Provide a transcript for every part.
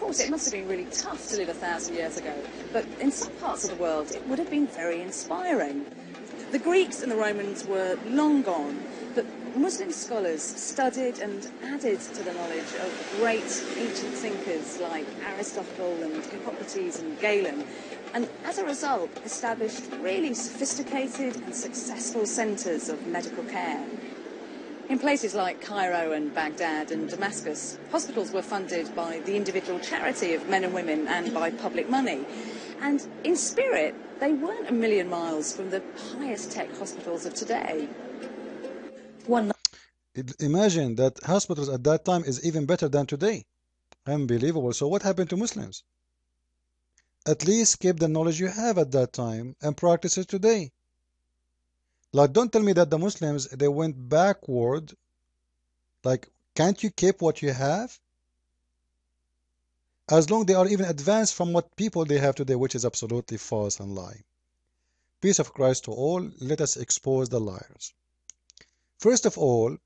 course, it must have been really tough to live 1,000 years ago, but in some parts of the world, it would have been very inspiring. The Greeks and the Romans were long gone, but Muslim scholars studied and added to the knowledge of great ancient thinkers like Aristotle and Hippocrates and Galen, and as a result established really sophisticated and successful centres of medical care. In places like Cairo and Baghdad and Damascus, hospitals were funded by the individual charity of men and women and by public money. And in spirit, they weren't a million miles from the highest tech hospitals of today. Imagine that hospitals at that time is even better than today. Unbelievable. So what happened to Muslims? At least keep the knowledge you have at that time and practice it today. Like, don't tell me that the Muslims, they went backward. Like, can't you keep what you have? As long they are even advanced from what people they have today, which is absolutely false and lie. Peace of Christ to all. Let us expose the liars. First of all,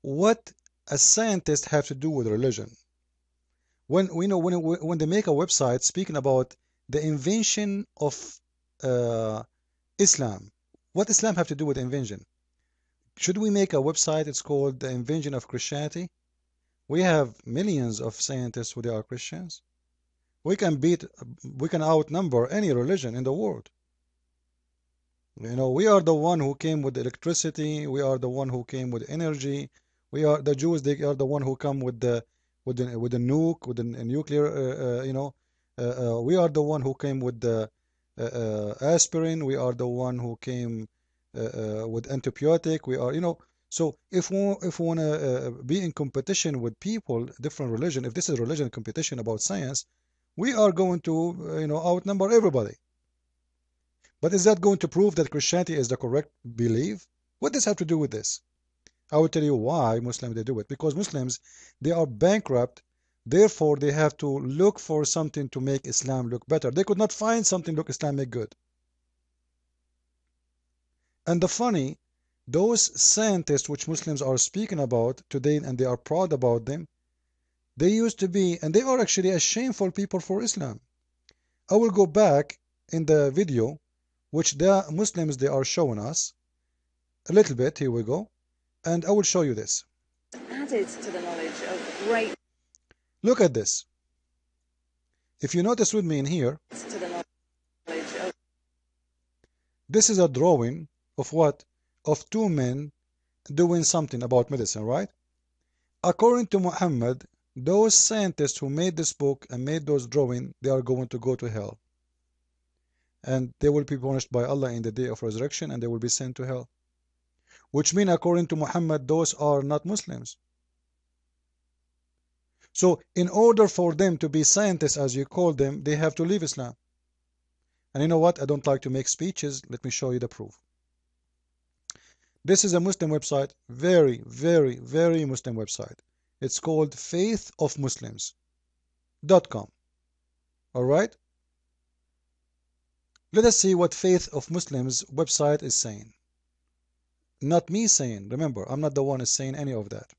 what a scientist have to do with religion? When they make a website speaking about the invention of Islam, what Islam have to do with invention? Should we make a website? It's called the invention of Christianity. We have millions of scientists who they are Christians. We can outnumber any religion in the world. You know, we are the one who came with electricity. We are the one who came with energy. We are the Jews. They are the one who come with the nuke, with the nuclear. We are the one who came with the aspirin. We are the one who came with antibiotic. We are, So if we want to be in competition with people, different religion, if this is religion competition about science, we are going to, outnumber everybody. But is that going to prove that Christianity is the correct belief? What does have to do with this? I will tell you why Muslims they do it. Because Muslims, they are bankrupt. Therefore, they have to look for something to make Islam look better. They could not find something to look Islam make good. And the funny, those scientists which Muslims are speaking about today and they are proud about them, they used to be, and they are actually a shameful people for Islam. I will go back in the video which the Muslims they are showing us a little bit. Here we go. And I will show you this. Added to the knowledge of great. Look at this. If you notice with me in here, To the knowledge of. This is a drawing of what? Of two men doing something about medicine, right? According to Muhammad, those scientists who made this book and made those drawings, they are going to go to hell. And they will be punished by Allah in the day of resurrection and they will be sent to hell. Which means, according to Muhammad, those are not Muslims. So, in order for them to be scientists, as you call them, they have to leave Islam. And you know what? I don't like to make speeches. Let me show you the proof. This is a Muslim website. Very, very, very Muslim website. It's called faithofmuslims.com. Alright? Let us see what Faith of Muslims website is saying. Not me saying. Remember, I'm not the one who's saying any of that.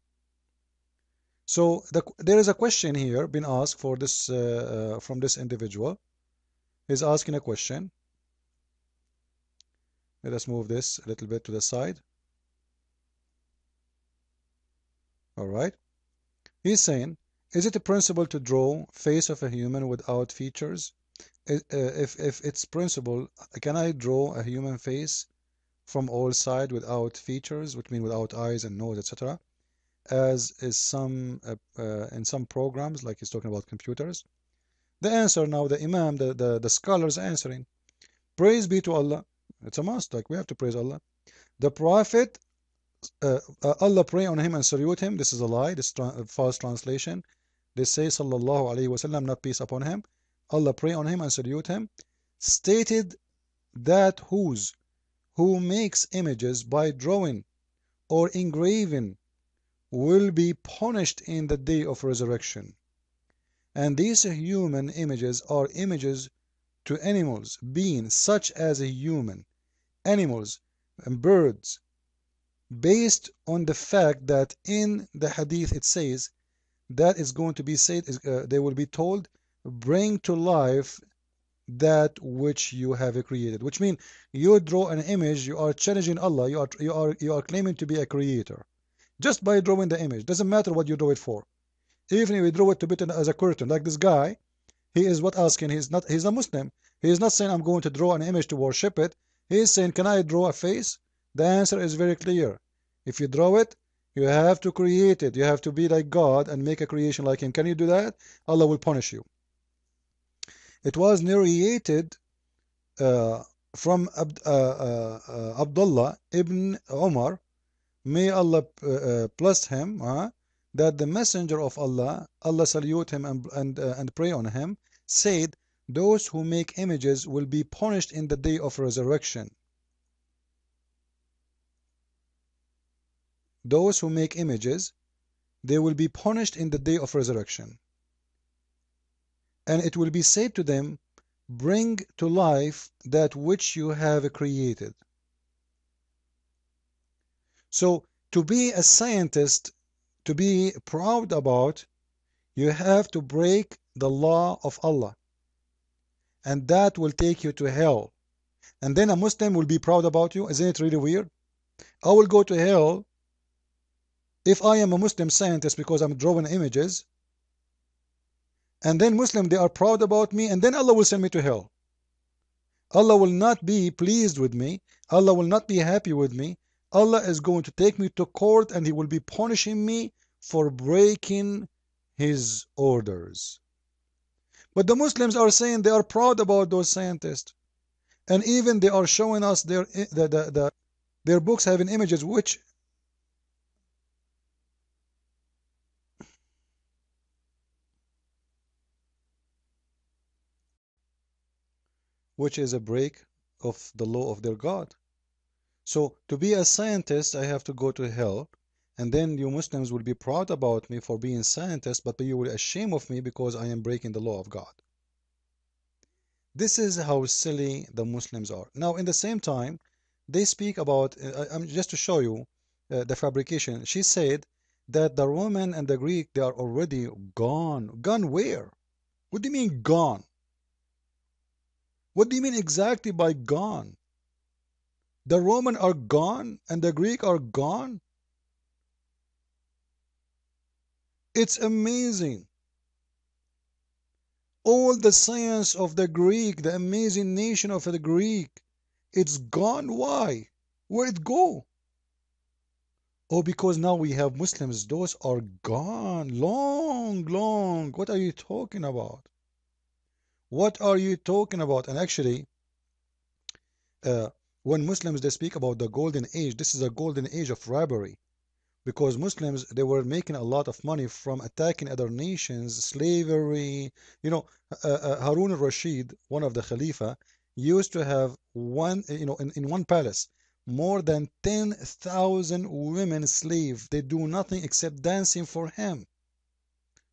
So there is a question here been asked for this from this individual. He's asking a question. Let us move this a little bit to the side. All right. He's saying, is it a principle to draw face of a human without features? If it's principle, can I draw a human face from all sides without features, which means without eyes and nose, etc., as is some in some programs, like he's talking about computers? The answer now, the Imam, the scholars answering, praise be to Allah. It's a must, like we have to praise Allah. The Prophet, Allah pray on him and salute him. This is a lie, this false translation. They say sallallahu alaihi wasallam, not peace upon him. Allah pray on him and salute him. Stated that who makes images by drawing or engraving will be punished in the day of resurrection. And these human images are images to animals, beings such as a human, animals and birds, based on the fact that in the hadith it says that is going to be said, they will be told, bring to life that which you have created. Which means you draw an image, you are challenging Allah, you are claiming to be a creator. Just by drawing the image. Doesn't matter what you draw it for. Even if you draw it to be as a curtain, like this guy, he is what asking, he's a Muslim. He is not saying I'm going to draw an image to worship it. He is saying, can I draw a face? The answer is very clear. If you draw it, you have to create it. You have to be like God and make a creation like him. Can you do that? Allah will punish you. It was narrated from Abdullah ibn Umar, may Allah bless him, that the messenger of Allah, Allah salute him and pray on him, said, those who make images will be punished in the day of resurrection. Those who make images, they will be punished in the day of resurrection. And it will be said to them, bring to life that which you have created. So to be a scientist, to be proud about, you have to break the law of Allah. And that will take you to hell. And then a Muslim will be proud about you. Isn't it really weird? I will go to hell if I am a Muslim scientist because I'm drawing images. And then Muslim, they are proud about me, and then Allah will send me to hell. Allah will not be pleased with me. Allah will not be happy with me. Allah is going to take me to court and He will be punishing me for breaking His orders. But the Muslims are saying they are proud about those scientists. And even they are showing us their books having images which is a break of the law of their God. So to be a scientist, I have to go to hell, and then you Muslims will be proud about me for being scientists, but you will ashamed of me because I am breaking the law of God. This is how silly the Muslims are. Now, in the same time, they speak about, just to show you the fabrication, she said that the Roman and the Greek, they are already gone. Gone where? What do you mean gone? What do you mean exactly by gone? The Roman are gone and the Greek are gone? It's amazing. All the science of the Greek, the amazing nation of the Greek, it's gone. Why? Where'd it go? Oh, because now we have Muslims. Those are gone. Long, long. What are you talking about? What are you talking about? And actually, when Muslims, they speak about the golden age, this is a golden age of robbery. Because Muslims, they were making a lot of money from attacking other nations, slavery. You know, Harun al-Rashid, one of the Khalifa, used to have in one palace, more than 10,000 women slaves. They do nothing except dancing for him.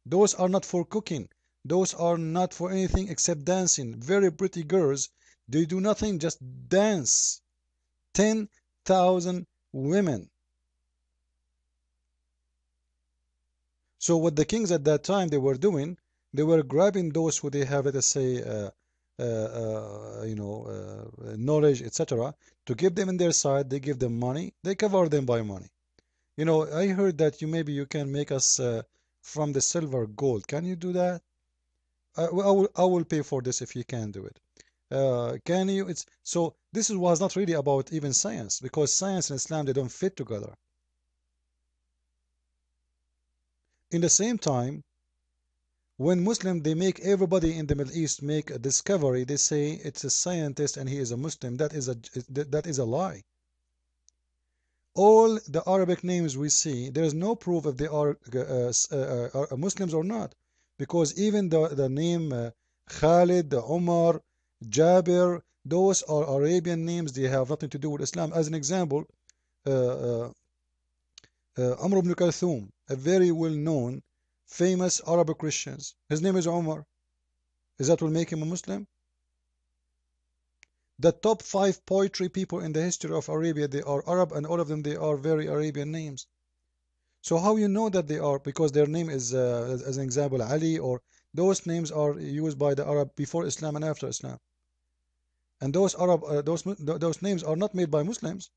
Those are not for cooking. Those are not for anything except dancing. Very pretty girls. They do nothing, just dance. 10,000 women. So what the kings at that time they were doing, they were grabbing those who they have, let us say, knowledge, etc., to give them in their side. They give them money. They cover them by money. You know, I heard that maybe you can make us from the silver gold. Can you do that? I will pay for this if you can do it. Can you? So this was not really about even science, because science and Islam, they don't fit together. In the same time, when Muslim, they make everybody in the Middle East make a discovery, they say it's a scientist and he is a Muslim. That is a lie. All the Arabic names we see, there is no proof if they are Muslims or not, because even the name Khalid, Umar, Jabir, those are Arabian names. They have nothing to do with Islam. As an example, Amr ibn Kulthum, a very well-known, famous Arab Christian. His name is Umar. Is that will make him a Muslim? The top 5 poetry people in the history of Arabia, they are Arab, and all of them, they are very Arabian names. So how you know that they are? Because their name is, as an example, Ali, or those names are used by the Arab before Islam and after Islam. And those Arab, those names are not made by Muslims.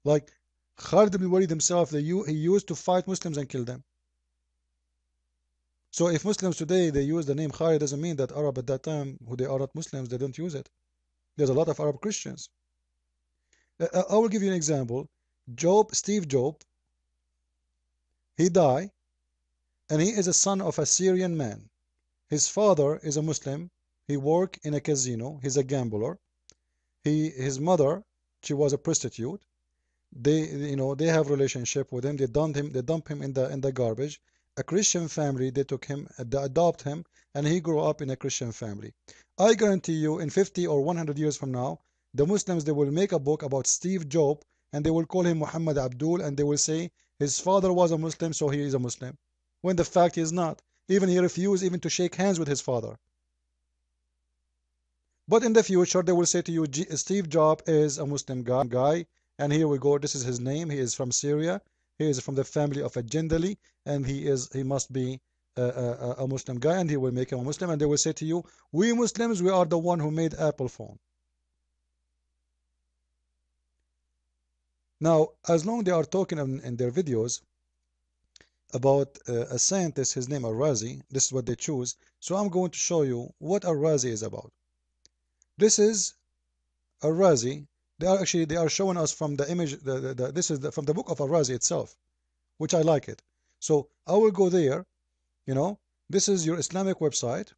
Like Khalid ibn Walid himself, he used to fight Muslims and kill them. So if Muslims today they use the name Khalid, doesn't mean that Arab at that time, who they are not Muslims, they don't use it. There's a lot of Arab Christians. I will give you an example. Steve Jobs, he died, and he is a son of a Syrian man. His father is a Muslim. He worked in a casino. He's a gambler. His mother, she was a prostitute. They have relationship with him. They dump him in the garbage. A Christian family, they took him, they adopt him, and he grew up in a Christian family. I guarantee you, in 50 or 100 years from now, the Muslims, they will make a book about Steve Jobs, and they will call him Muhammad Abdul, and they will say his father was a Muslim, so he is a Muslim, when the fact he is not. Even he refused even to shake hands with his father. But in the future, they will say to you, Steve Jobs is a Muslim guy, and here we go. This is his name. He is from Syria. He is from the family of a Jindali, and he must be a Muslim guy, and he will make him a Muslim. And they will say to you, we Muslims, we are the one who made Apple phone. Now, as long they are talking in their videos about a scientist, his name Al-Razi, this is what they choose. So I'm going to show you what Al-Razi is about. This is Al-Razi. They are showing us from the image. This is from the book of Al-Razi itself, which I like it. So I will go there. This is your Islamic website,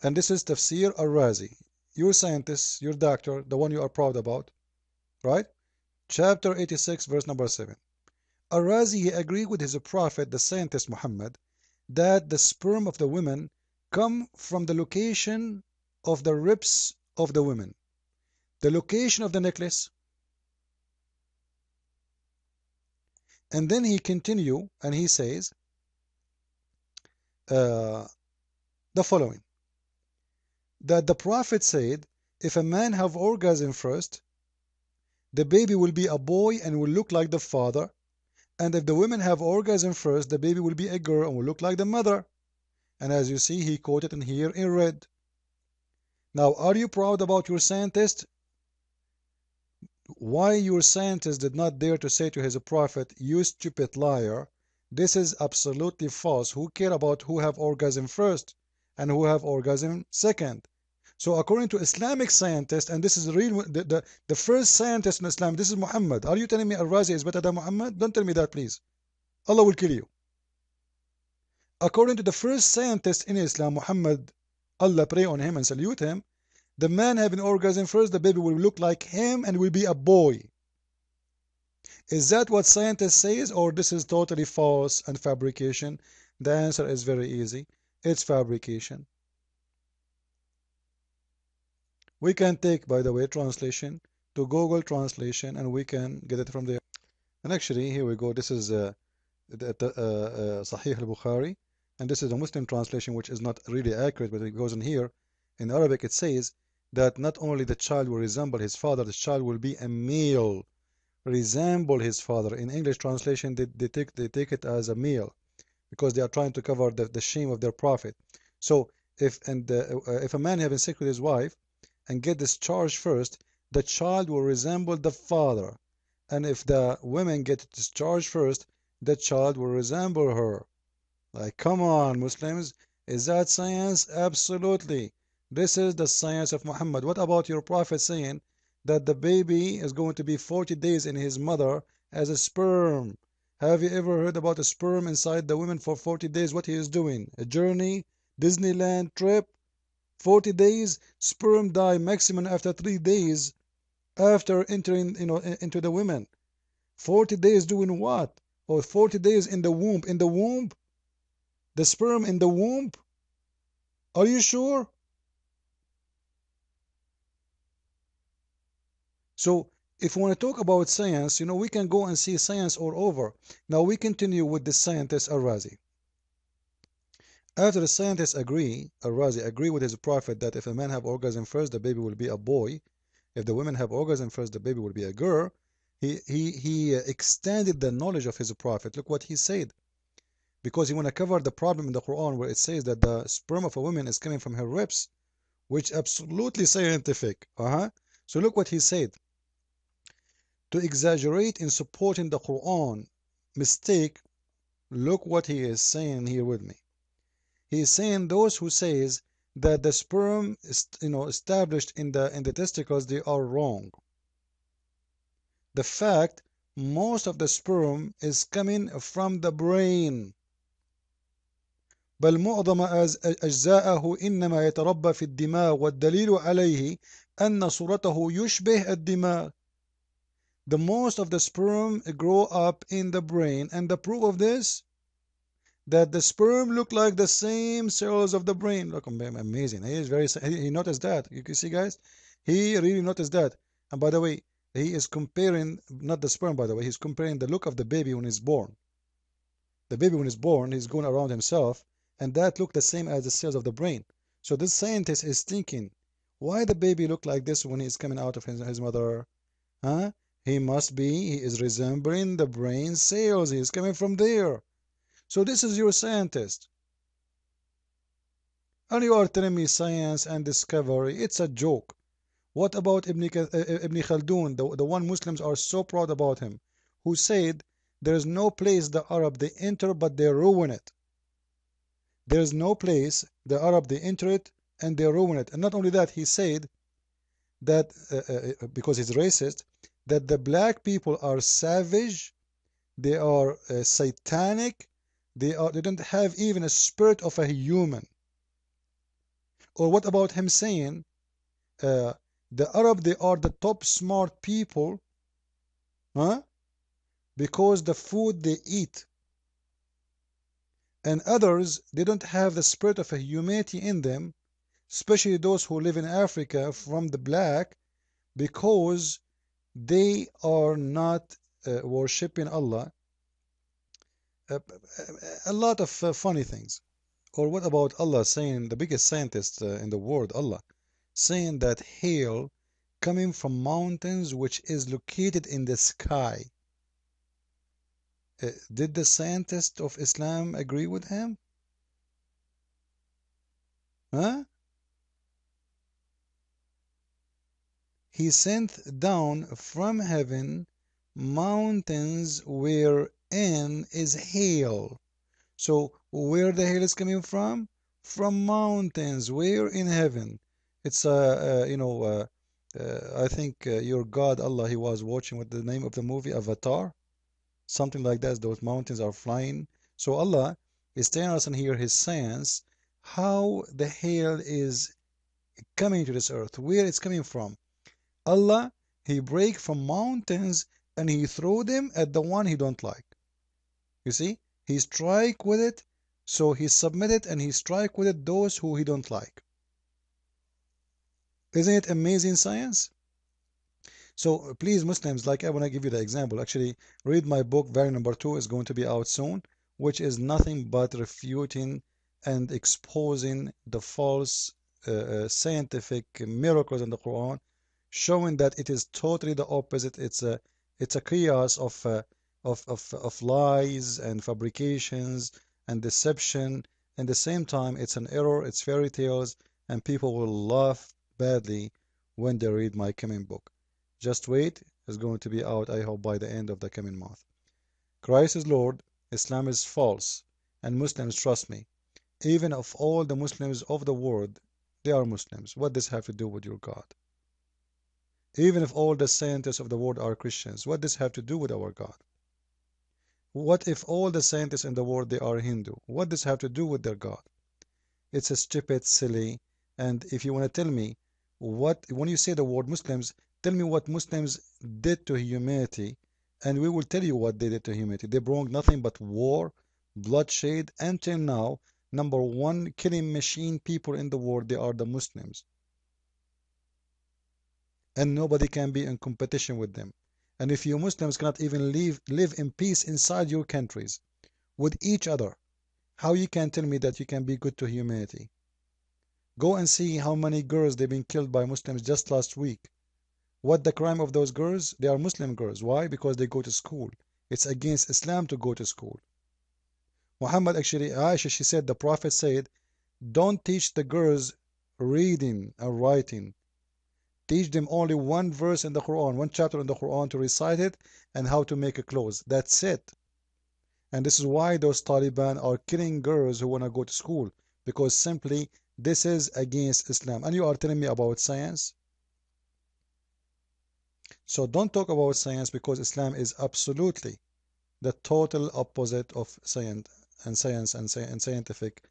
and this is Tafsir Al-Razi. Your scientist, your doctor, the one you are proud about, right? Chapter 86, verse number 7. Al-Razi, he agreed with his prophet, the scientist Muhammad, that the sperm of the women come from the location of the ribs of the women, the location of the necklace. And then he continue and he says the following, that the prophet said, if a man have orgasm first, the baby will be a boy and will look like the father, and if the women have orgasm first, the baby will be a girl and will look like the mother. And as you see, he quoted in here in red. Now, are you proud about your scientist? Why your scientist did not dare to say to his prophet, you stupid liar, this is absolutely false. Who care about who have orgasm first and who have orgasm second? So according to Islamic scientists, and this is the first scientist in Islam, this is Muhammad. Are you telling me Al-Razi is better than Muhammad? Don't tell me that, please. Allah will kill you. According to the first scientist in Islam, Muhammad, Allah pray on him and salute him, the man having orgasm first, the baby will look like him and will be a boy. Is that what scientists says, or this is totally false and fabrication? The answer is very easy. It's fabrication. We can take, by the way, translation to Google Translation, and we can get it from there. And actually, here we go. This is Sahih al-Bukhari, and this is the Muslim translation, which is not really accurate, but it goes in here. In Arabic, it says that not only the child will resemble his father, the child will be a male, resemble his father. In English translation, they take it as a male, because they are trying to cover the shame of their prophet. So if a man having sex with his wife and get discharged first, the child will resemble the father. And if the women get discharged first, the child will resemble her. Like, come on, Muslims. Is that science? Absolutely. This is the science of Muhammad. What about your prophet saying that the baby is going to be 40 days in his mother as a sperm? Have you ever heard about a sperm inside the woman for 40 days? What he is doing? A journey? Disneyland trip? 40 days? Sperm die maximum after 3 days after entering into the women. 40 days doing what? Or 40 days in the womb. In the womb? The sperm in the womb? Are you sure? So if we want to talk about science, we can go and see science all over. Now we continue with the scientist Al-Razi. After the scientists Al-Razi agree with his prophet that if a man have orgasm first, the baby will be a boy. If the women have orgasm first, the baby will be a girl. He extended the knowledge of his prophet. Look what he said. Because he want to cover the problem in the Quran where it says that the sperm of a woman is coming from her ribs, which absolutely scientific. So look what he said. To exaggerate in supporting the Quran mistake, look what he is saying here with me. He is saying those who says that the sperm is, established in the testicles, they are wrong. The fact most of the sperm is coming from the brain. بل معظم أجزاءه إنما يتربى في الدماغ والدليل عليه أن صورته يشبه الدماغ. The most of the sperm grow up in the brain, and the proof of this, that the sperm look like the same cells of the brain. Look, amazing. He is he noticed that. You can see, guys, he really noticed that. And by the way, he is comparing, not the sperm, by the way, he's comparing the look of the baby when he's born. The baby when he's born, he's going around himself, and that look the same as the cells of the brain. So this scientist is thinking, why the baby look like this when he's coming out of his mother? He is resembling the brain cells. He is coming from there. So this is your scientist. And you are telling me science and discovery, it's a joke. What about Ibn Khaldun, the one Muslims are so proud about him, who said there is no place the Arab they enter but they ruin it. There is no place the Arab they enter it and they ruin it. And not only that, he said that, because he's racist, that the black people are savage, they are satanic, they don't have even a spirit of a human. Or what about him saying the Arab, they are the top smart people, because the food they eat, and others, they don't have the spirit of a humanity in them, especially those who live in Africa from the black, because they are not worshipping Allah. A lot of funny things. Or what about Allah saying, the biggest scientist in the world, Allah, saying that hail coming from mountains which is located in the sky. Did the scientist of Islam agree with him? He sent down from heaven mountains wherein is hail. So where the hail is coming from? From mountains. Where? In heaven. It's I think your God Allah, he was watching what the name of the movie, Avatar, something like that. Those mountains are flying. So Allah is telling us in here his science, how the hail is coming to this earth, where it's coming from. Allah, he break from mountains and he throw them at the one he don't like. You see, he strike with it, so he submitted and he strike with it those who he don't like. Isn't it amazing science? So please, Muslims, like I want to give you the example. Actually, read my book, Variant Number 2, is going to be out soon, which is nothing but refuting and exposing the false scientific miracles in the Quran, showing that it is totally the opposite. It's a chaos of lies and fabrications and deception. At the same time, it's an error, it's fairy tales, and people will laugh badly when they read my coming book. Just wait, it's going to be out, I hope, by the end of the coming month. Christ is Lord, Islam is false, and Muslims, trust me, even of all the Muslims of the world, they are Muslims. What does this have to do with your God? Even if all the scientists of the world are Christians, what does this have to do with our God? What if all the scientists in the world, they are Hindu? What does this have to do with their God? It's a stupid, silly, and if you want to tell me when you say the word Muslims, tell me what Muslims did to humanity, and we will tell you what they did to humanity. They brought nothing but war, bloodshed, until now, number one killing machine people in the world, they are the Muslims. And nobody can be in competition with them. And if you Muslims cannot even live in peace inside your countries with each other, how you can tell me that you can be good to humanity? Go and see how many girls they've been killed by Muslims just last week. What the crime of those girls? They are Muslim girls. Why? Because they go to school. It's against Islam to go to school. Muhammad actually, Aisha, she said, the Prophet said, don't teach the girls reading and writing. Teach them only one verse in the Quran, one chapter in the Quran to recite it and how to make a clothes. That's it. And this is why those Taliban are killing girls who want to go to school, because simply this is against Islam. And you are telling me about science? So don't talk about science, because Islam is absolutely the total opposite of science and scientific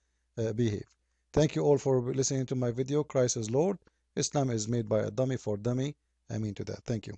behave. Thank you all for listening to my video. Christ is Lord. Islam is made by a dummy for dummy. I mean to that. Thank you.